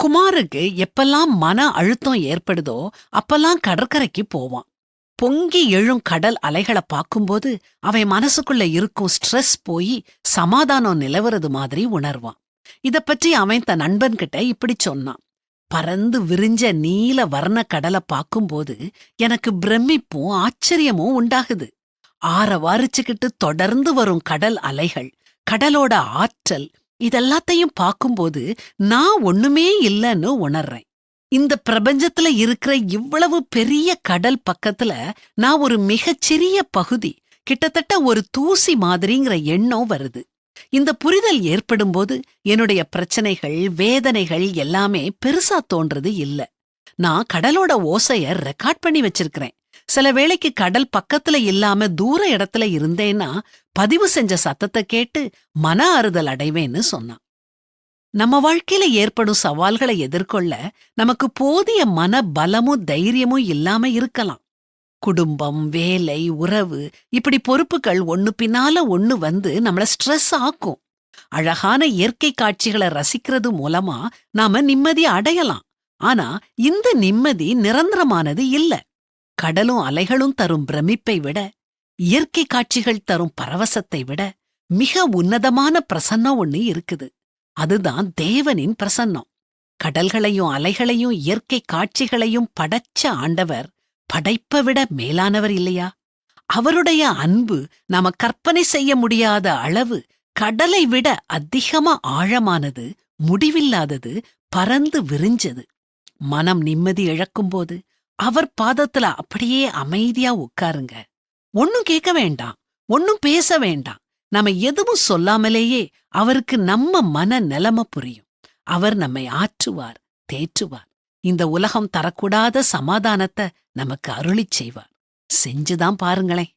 குமாருக்கு எப்பெல்லாம் மன அழுத்தம் ஏற்படுதோ அப்பெல்லாம் கடற்கரைக்கு போவான். பொங்கி எழும் கடல் அலைகளை பார்க்கும்போது அவன் மனசுக்குள்ள இருக்கும் ஸ்ட்ரெஸ் போய் சமாதானம் நிலவறது மாதிரி உணர்வான். இத பற்றி அவன் தன் நண்பன்கிட்ட இப்படி சொன்னான். பறந்து விரிஞ்ச நீல வர்ண கடலை பார்க்கும்போது எனக்கு பிரமிப்பும் ஆச்சரியமும் உண்டாகுது. ஆரவாரிச்சுக்கிட்டு தொடர்ந்து வரும் கடல் அலைகள், கடலோட ஆற்றல், இதெல்லாத்தையும் பார்க்கும்போது நான் ஒண்ணுமே இல்லைன்னு உணர்றேன். இந்த பிரபஞ்சத்துல இருக்கிற இவ்வளவு பெரிய கடல் பக்கத்துல நான் ஒரு மிகச்சிறிய பகுதி, கிட்டத்தட்ட ஒரு தூசி மாதிரிங்கிற எண்ணம் வருது. இந்த புரிதல் ஏற்படும்போது என்னுடைய பிரச்சனைகள், வேதனைகள் எல்லாமே பெருசா தோன்றது இல்ல. நான் கடலோட ஓசைய ரெக்கார்ட் பண்ணி வச்சிருக்கிறேன். சில வேளைக்கு கடல் பக்கத்துல இல்லாம தூர இடத்துல இருந்தேன்னா பதிவு செஞ்ச சத்தத்தை கேட்டு மன ஆறுதல் அடைவேன்னு சொன்னான். நம்ம வாழ்க்கையில ஏற்படும் சவால்களை எதிர்கொள்ள நமக்கு போதிய மன பலமும் தைரியமும் இல்லாம இருக்கலாம். குடும்பம், வேலை, உறவு, இப்படி பொறுப்புகள் ஒண்ணு பின்னால ஒண்ணு வந்து நம்மள ஸ்ட்ரெஸ் ஆக்கும். அழகான இயற்கை காட்சிகளை ரசிக்கிறது மூலமா நாம நிம்மதி அடையலாம். ஆனா இந்த நிம்மதி நிரந்தரமானது இல்ல. கடலும் அலைகளும் தரும் பிரமிப்பை விட, இயற்கை காட்சிகள் தரும் பரவசத்தை விட மிக உன்னதமான பிரசன்னம் ஒண்ணு இருக்குது. அதுதான் தேவனின் பிரசன்னம். கடல்களையும் அலைகளையும் இயற்கை காட்சிகளையும் படைச்ச ஆண்டவர் படைப்பை விட மேலானவர் இல்லையா? அவருடைய அன்பு நாம கற்பனை செய்ய முடியாத அளவு கடலை விட அதிகமா ஆழமானது, முடிவில்லாதது, பறந்து விரிஞ்சது. மனம் நிம்மதி இழக்கும்போது அவர் பாதத்துல அப்படியே அமைதியா உட்காருங்க. ஒன்னும் கேட்க வேண்டாம், ஒன்னும் பேச வேண்டாம். நாம எதுவும் சொல்லாமலேயே அவருக்கு நம்ம மன நிலைமை புரியும். அவர் நம்மை ஆற்றுவார், தேற்றுவார். இந்த உலகம் தரக்கூடாத சமாதானத்தை நமக்கு அருளிச் செய்வார். செஞ்சுதான் பாருங்களேன்.